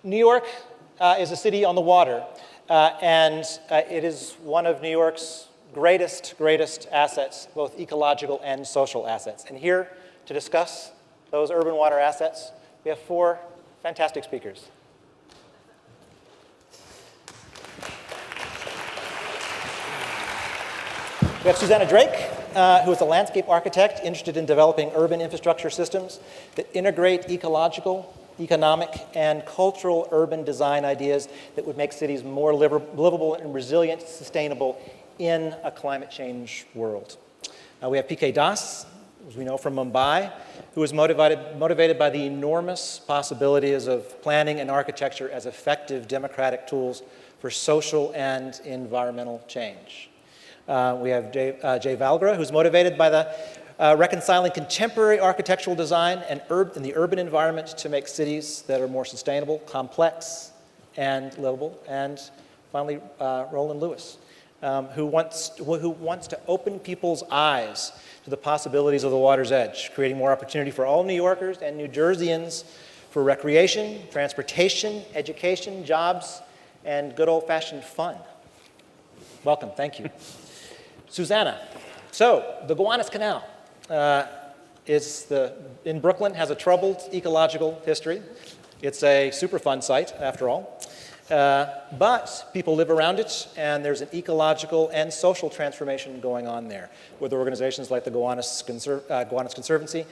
New York is a city on the water, and it is one of New York's greatest assets, both ecological and social assets. And here to discuss those urban water assets, we have 4 fantastic speakers. We have Susannah Drake, who is a landscape architect interested in developing urban infrastructure systems that integrate ecological, economic, and cultural urban design ideas that would make cities more livable and resilient, sustainable in a climate change world. We have PK Das, as we know from Mumbai, who is motivated by the enormous possibilities of planning and architecture as effective democratic tools for social and environmental change. We have Jay Valgora, who's motivated by the reconciling contemporary architectural design and the urban environment to make cities that are more sustainable, complex, and livable. And finally, Roland Lewis, who wants to open people's eyes to the possibilities of the water's edge, creating more opportunity for all New Yorkers and New Jerseyans for recreation, transportation, education, jobs, and good old-fashioned fun. Welcome, thank you. Susannah. So, the Gowanus Canal in Brooklyn, has a troubled ecological history. It's a Superfund site, after all. But people live around it, and there's an ecological and social transformation going on there with organizations like the Gowanus Conservancy.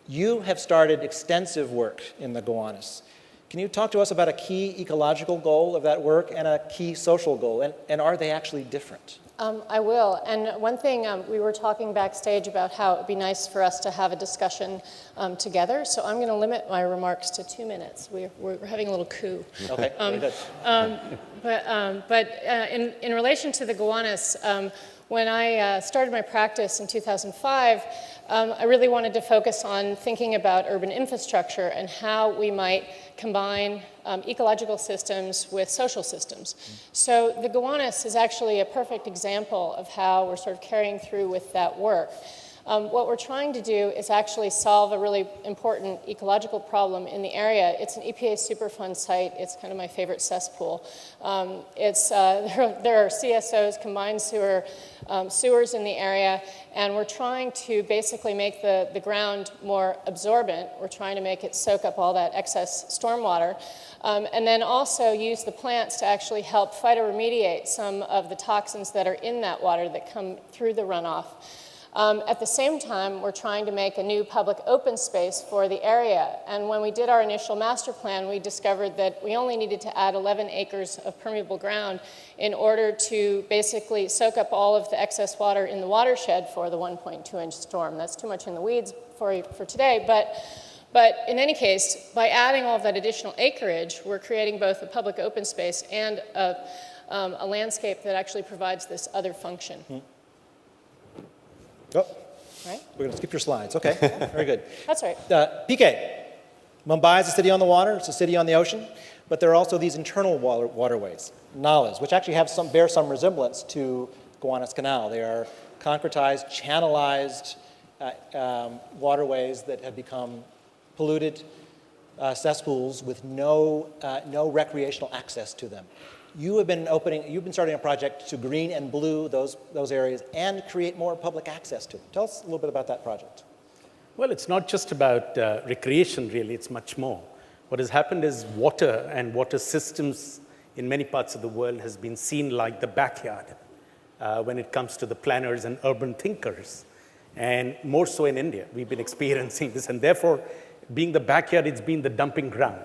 You have started extensive work in the Gowanus. Can you talk to us about a key ecological goal of that work and a key social goal, and are they actually different? I will. And one thing, we were talking backstage about how it would be nice for us to have a discussion together. So I'm going to limit my remarks to 2 minutes. We're having a little coup. Okay, very good. But in relation to the Gowanus, when I started my practice in 2005, I really wanted to focus on thinking about urban infrastructure and how we might combine ecological systems with social systems. So the Gowanus is actually a perfect example of how we're sort of carrying through with that work. What we're trying to do is actually solve a really important ecological problem in the area. It's an EPA Superfund site. It's kind of my favorite cesspool. There are CSOs, combined sewers in the area, and we're trying to basically make the ground more absorbent. We're trying to make it soak up all that excess stormwater, and then also use the plants to actually help phytoremediate some of the toxins that are in that water that come through the runoff. At the same time, we're trying to make a new public open space for the area. And when we did our initial master plan, we discovered that we only needed to add 11 acres of permeable ground in order to basically soak up all of the excess water in the watershed for the 1.2-inch storm. That's too much in the weeds for today, but in any case, by adding all of that additional acreage, we're creating both a public open space and a landscape that actually provides this other function. Mm-hmm. Oh, right. We're going to skip your slides. Okay, very good. That's right. PK, Mumbai is a city on the water. It's a city on the ocean. But there are also these internal waterways, nalas, which actually bear some resemblance to Gowanus Canal. They are concretized, channelized waterways that have become polluted cesspools with no recreational access to them. You've been starting a project to green and blue those areas and create more public access to them. Tell us a little bit about that project. Well, it's not just about recreation, really. It's much more. What has happened is water and water systems in many parts of the world has been seen like the backyard when it comes to the planners and urban thinkers. And more so in India, we've been experiencing this. And therefore, being the backyard, it's been the dumping ground,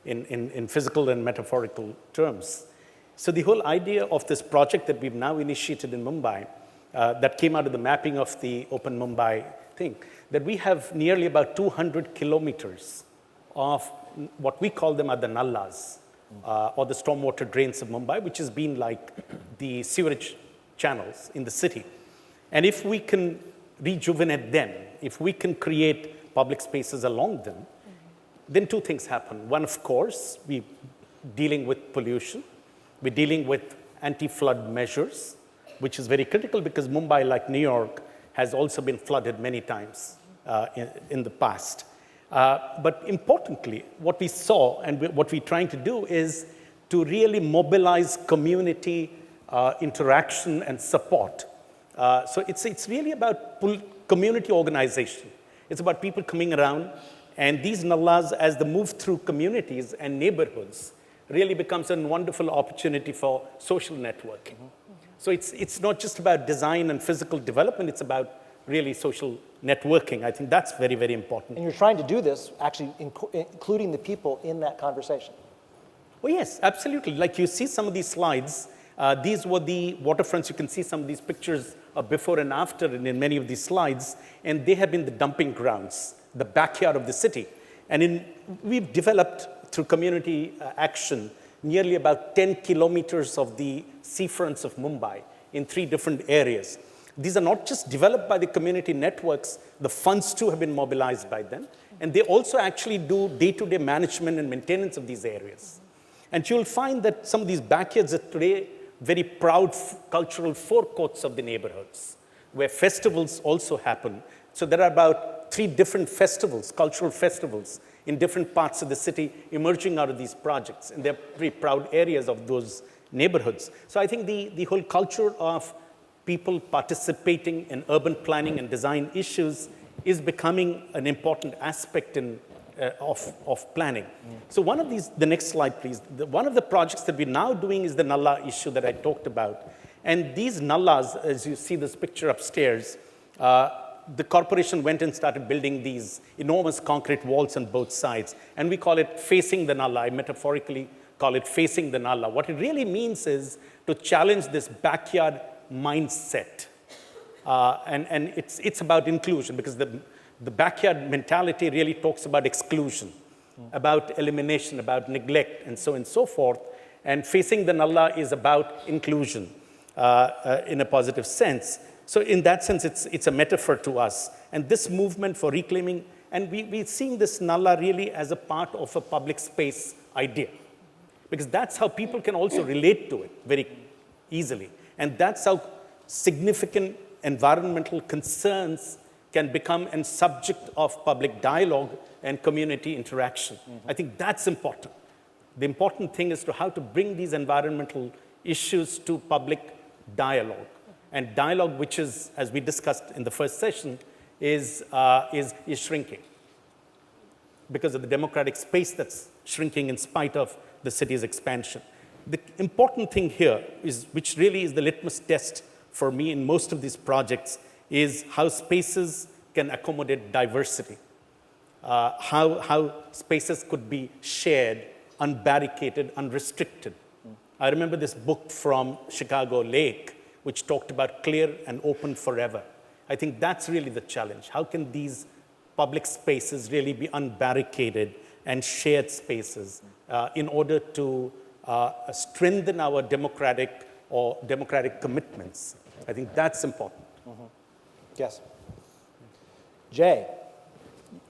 in physical and metaphorical terms. So the whole idea of this project that we've now initiated in Mumbai, that came out of the mapping of the Open Mumbai thing, that we have nearly about 200 kilometers of what we call them are the nallas, or the stormwater drains of Mumbai, which has been like the sewerage channels in the city. And if we can rejuvenate them, if we can create public spaces along them, then 2 things happen. One, of course, we're dealing with pollution. We're dealing with anti-flood measures, which is very critical because Mumbai, like New York, has also been flooded many times in the past. But importantly, what we saw and what we're trying to do is to really mobilize community interaction and support. So it's really about community organization. It's about people coming around, and these nallas, as they move through communities and neighborhoods, really becomes a wonderful opportunity for social networking. So it's not just about design and physical development, it's about really social networking. I think that's very, very important. And you're trying to do this, actually including the people in that conversation. Oh, yes, absolutely. Like you see some of these slides, these were the waterfronts. You can see some of these pictures of before and after in many of these slides, and they have been the dumping grounds, the backyard of the city. And we've developed, through community action, nearly about 10 kilometers of the seafronts of Mumbai in 3 different areas. These are not just developed by the community networks, the funds too have been mobilized by them, and they also actually do day-to-day management and maintenance of these areas. And you'll find that some of these backyards are today very proud cultural forecourts of the neighborhoods, where festivals also happen. So there are about 3 different festivals, cultural festivals, in different parts of the city emerging out of these projects, and they're pretty proud areas of those neighborhoods. So I think the whole culture of people participating in urban planning and design issues is becoming an important aspect of planning. So one of these, the next slide please, one of the projects that we're now doing is the nalla issue that I talked about. And these nallas, as you see this picture upstairs, the corporation went and started building these enormous concrete walls on both sides. And we call it facing the nalla. I metaphorically call it facing the nalla. What it really means is to challenge this backyard mindset. And it's about inclusion, because the backyard mentality really talks about exclusion, about elimination, about neglect, and so on and so forth. And facing the nalla is about inclusion in a positive sense. So in that sense, it's a metaphor to us. And this movement for reclaiming, and we're seeing this nalla really as a part of a public space idea, because that's how people can also relate to it very easily. And that's how significant environmental concerns can become a subject of public dialogue and community interaction. I think that's important. The important thing is how to bring these environmental issues to public dialogue. And dialogue, which is, as we discussed in the first session, is shrinking because of the democratic space that's shrinking in spite of the city's expansion. The important thing here is, which really is the litmus test for me in most of these projects, is how spaces can accommodate diversity, how spaces could be shared, unbarricaded, unrestricted. I remember this book from Chicago Lake, which talked about clear and open forever. I think that's really the challenge. How can these public spaces really be unbarricaded and shared spaces in order to strengthen our democratic commitments? I think that's important. Yes. Jay,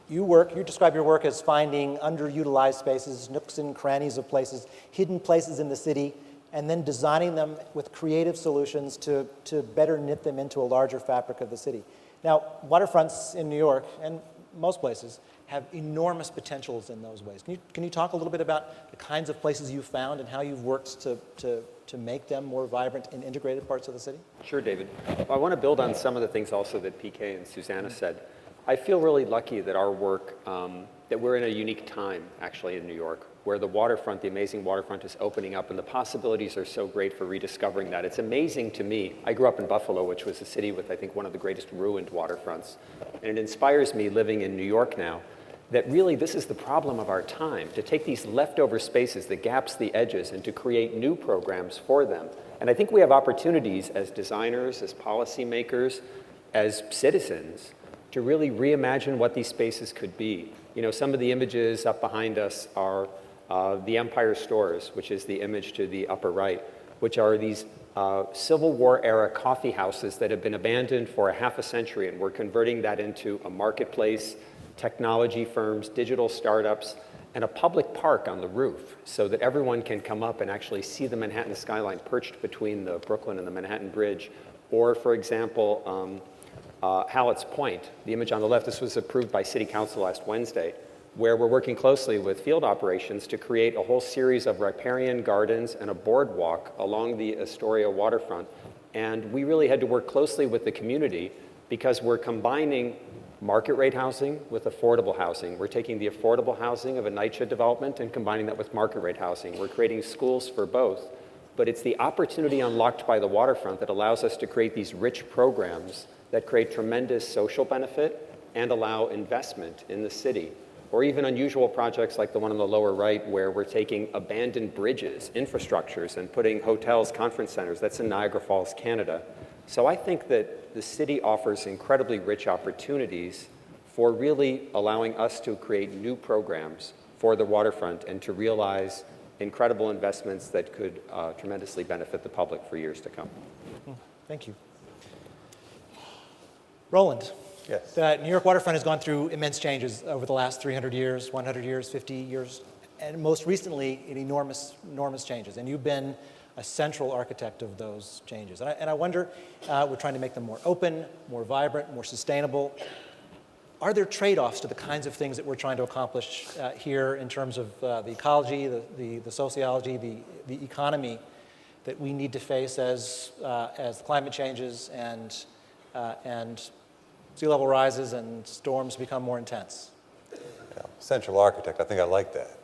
you describe your work as finding underutilized spaces, nooks and crannies of places, hidden places in the city, and then designing them with creative solutions to better knit them into a larger fabric of the city. Now, waterfronts in New York, and most places, have enormous potentials in those ways. Can you talk a little bit about the kinds of places you've found and how you've worked to make them more vibrant in integrated parts of the city? Sure, David. Well, I want to build on some of the things also that PK and Susannah said. I feel really lucky that our work, that we're in a unique time, actually, in New York, where the waterfront, the amazing waterfront, is opening up, and the possibilities are so great for rediscovering that. It's amazing to me. I grew up in Buffalo, which was a city with, I think, one of the greatest ruined waterfronts. And it inspires me, living in New York now, that really this is the problem of our time, to take these leftover spaces, the gaps, the edges, and to create new programs for them. And I think we have opportunities as designers, as policymakers, as citizens, to really reimagine what these spaces could be. You know, some of the images up behind us are the Empire Stores, which is the image to the upper right, which are these Civil War era coffee houses that have been abandoned for a half a century, and we're converting that into a marketplace, technology firms, digital startups, and a public park on the roof so that everyone can come up and actually see the Manhattan skyline perched between the Brooklyn and the Manhattan Bridge. Or, for example, Hallett's Point, the image on the left, this was approved by City Council last Wednesday. where we're working closely with field operations to create a whole series of riparian gardens and a boardwalk along the Astoria waterfront. And we really had to work closely with the community because we're combining market rate housing with affordable housing. We're taking the affordable housing of a NYCHA development and combining that with market rate housing. We're creating schools for both. But it's the opportunity unlocked by the waterfront that allows us to create these rich programs that create tremendous social benefit and allow investment in the city. Or even unusual projects like the one on the lower right, where we're taking abandoned bridges, infrastructures, and putting hotels, conference centers. That's in Niagara Falls, Canada. So I think that the city offers incredibly rich opportunities for really allowing us to create new programs for the waterfront and to realize incredible investments that could tremendously benefit the public for years to come. Thank you. Roland. Yes. The New York waterfront has gone through immense changes over the last 300 years, 100 years, 50 years, and most recently, enormous changes. And you've been a central architect of those changes. And I wonder, we're trying to make them more open, more vibrant, more sustainable. Are there trade-offs to the kinds of things that we're trying to accomplish here in terms of the ecology, the sociology, the economy that we need to face as climate changes and sea level rises and storms become more intense? Yeah, central architect, I think I like that.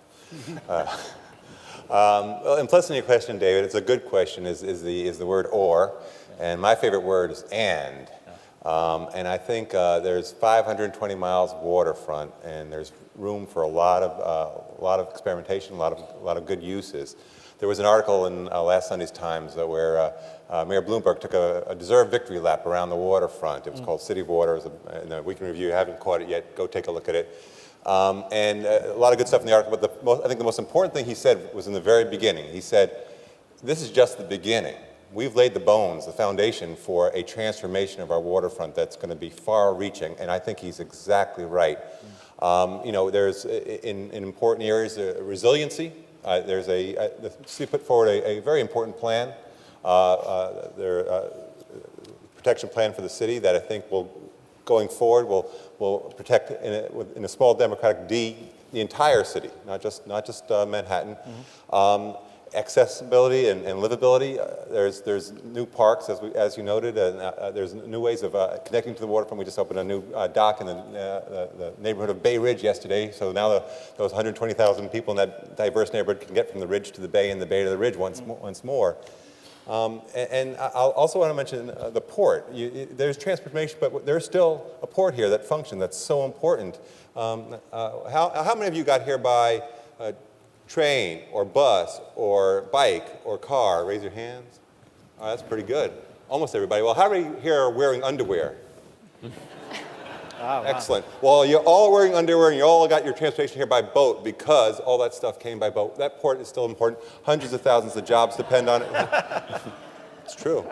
Well, implicit in your question, David, it's a good question, is the word or, and my favorite word is and. And I think there's 520 miles of waterfront, and there's room for a lot of experimentation, a lot of good uses. There was an article in last Sunday's Times where Mayor Bloomberg took a deserved victory lap around the waterfront. It was called City of Water. It was in a weekend review. If you haven't caught it yet, go take a look at it. And a lot of good stuff in the article, but I think the most important thing he said was in the very beginning. He said, this is just the beginning. We've laid the bones, the foundation for a transformation of our waterfront that's going to be far-reaching, and I think he's exactly right. You know, there's, in important areas, resiliency. There's the city put forward a very important plan, protection plan for the city that I think will, going forward, will protect in a small democratic D the entire city, not just Manhattan. Accessibility and livability. There's new parks, as you noted, and there's new ways of connecting to the waterfront. We just opened a new dock in the neighborhood of Bay Ridge yesterday, so now those 120,000 people in that diverse neighborhood can get from the ridge to the bay and the bay to the ridge once more. And I also want to mention the port. There's transportation, but there's still a port here that functions, that's so important. How many of you got here by train or bus or bike or car? Raise your hands. Oh, that's pretty good. Almost everybody. Well, how many here are wearing underwear? Wow. Excellent. Well, you're all wearing underwear and you all got your transportation here by boat because all that stuff came by boat. That port is still important. Hundreds of thousands of jobs depend on it. It's true.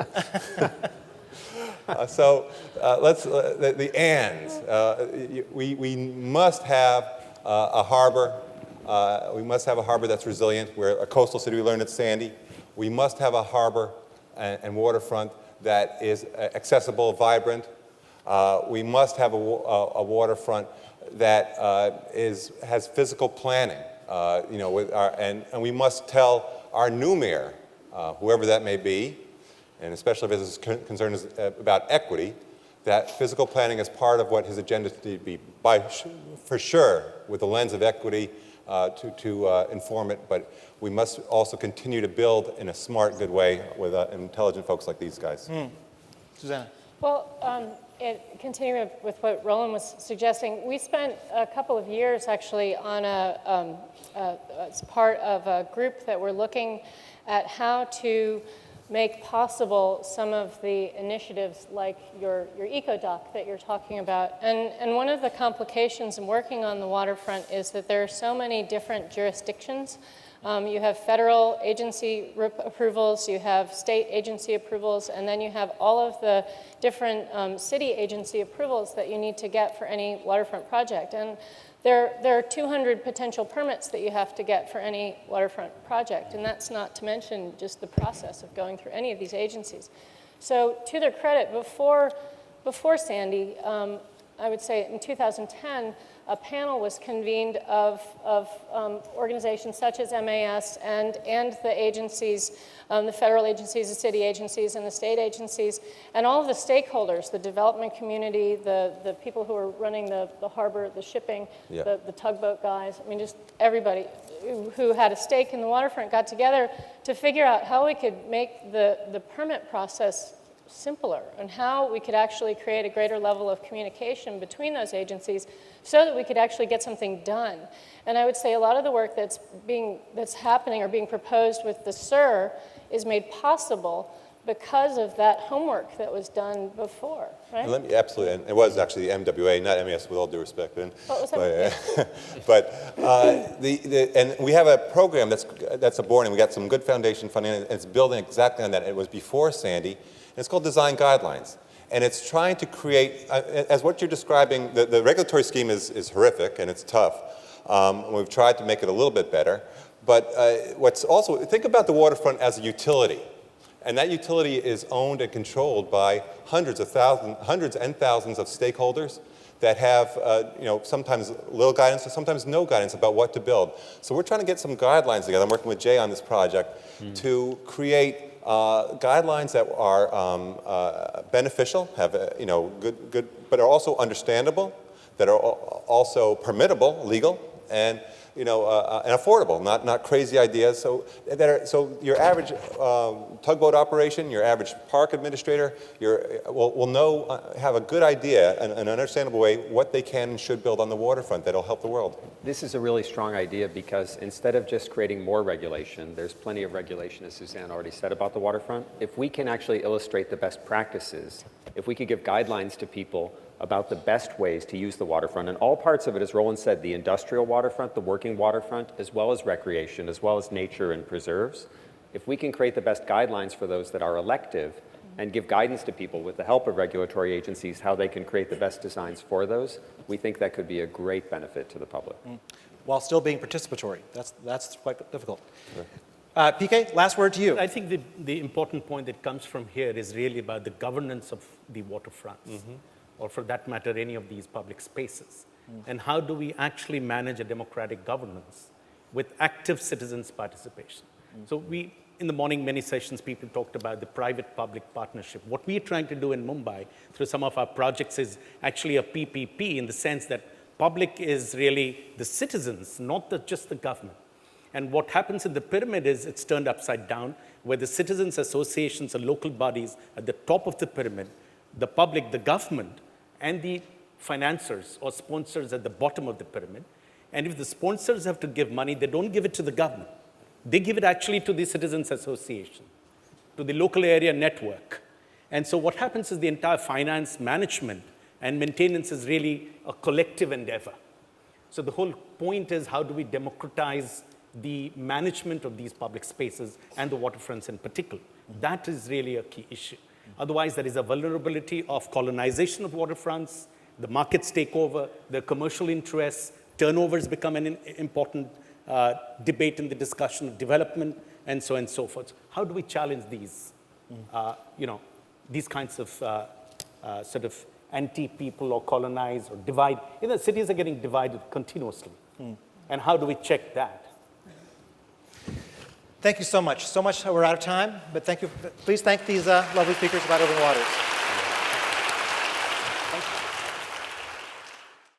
The ands. We must have a harbor. We must have a harbor that's resilient. We're a coastal city. We learned at Sandy. We must have a harbor and waterfront that is accessible, vibrant. We must have a waterfront that has physical planning. You know, and we must tell our new mayor, whoever that may be, and especially if his concern is about equity, that physical planning is part of what his agenda to be, for sure, with the lens of equity. To inform it, but we must also continue to build in a smart, good way with intelligent folks like these guys. Susannah. Well, continuing with what Roland was suggesting, we spent a couple of years actually on as part of a group that were looking at how to make possible some of the initiatives like your eco-dock that you're talking about. And one of the complications in working on the waterfront is that there are so many different jurisdictions. You have federal agency approvals, you have state agency approvals, and then you have all of the different city agency approvals that you need to get for any waterfront project. And there are 200 potential permits that you have to get for any waterfront project, and that's not to mention just the process of going through any of these agencies. So to their credit, before Sandy, I would say in 2010, a panel was convened of organizations such as MAS and the agencies, the federal agencies, the city agencies, and the state agencies, and all of the stakeholders, the development community, the people who are running the harbor, the shipping, the tugboat guys, I mean, just everybody who had a stake in the waterfront got together to figure out how we could make the permit process simpler and how we could actually create a greater level of communication between those agencies so that we could actually get something done. And I would say a lot of the work that's happening or being proposed with the SIR is made possible because of that homework that was done before, right? Absolutely, and it was actually the MWA, not MES, with all due respect. What was that? And we have a program that's aborting. We got some good foundation funding, and it's building exactly on that. It was before Sandy, and it's called Design Guidelines. And it's trying to create, as what you're describing, the regulatory scheme is horrific and it's tough. We've tried to make it a little bit better. But what's also, think about the waterfront as a utility. And that utility is owned and controlled by hundreds and thousands of stakeholders that have, sometimes little guidance and sometimes no guidance about what to build. So we're trying to get some guidelines together. I'm working with Jay on this project to create guidelines that are beneficial, have good, but are also understandable, that are also permittable, legal, and and affordable, not crazy ideas. So your average tugboat operation, your average park administrator, will have a good idea, an understandable way, what they can and should build on the waterfront that'll help the world. This is a really strong idea because instead of just creating more regulation, there's plenty of regulation, as Susannah already said, about the waterfront. If we can actually illustrate the best practices, if we could give guidelines to people about the best ways to use the waterfront, and all parts of it, as Roland said, the industrial waterfront, the working waterfront, as well as recreation, as well as nature and preserves. If we can create the best guidelines for those that are elective and give guidance to people with the help of regulatory agencies how they can create the best designs for those, we think that could be a great benefit to the public. While still being participatory. That's quite difficult. Sure. PK, last word to you. I think the important point that comes from here is really about the governance of the waterfronts. Or for that matter, any of these public spaces. And how do we actually manage a democratic governance with active citizens' participation? So in the morning, many sessions, people talked about the private-public partnership. What we're trying to do in Mumbai through some of our projects is actually a PPP in the sense that public is really the citizens, not just the government. And what happens in the pyramid is it's turned upside down, where the citizens' associations or local bodies at the top of the pyramid, the public, the government, and the financiers or sponsors at the bottom of the pyramid. And if the sponsors have to give money, they don't give it to the government. They give it actually to the Citizens Association, to the local area network. And so what happens is the entire finance management and maintenance is really a collective endeavor. So the whole point is how do we democratize the management of these public spaces and the waterfronts in particular. That is really a key issue. Otherwise, there is a vulnerability of colonization of waterfronts, the markets take over, the commercial interests, turnovers become an important debate in the discussion of development, and so on and so forth. How do we challenge these, these kinds of sort of anti-people or colonize or divide? Cities are getting divided continuously. And how do we check that? Thank you so much. We're out of time, but thank you. Please thank these lovely speakers about urban waters.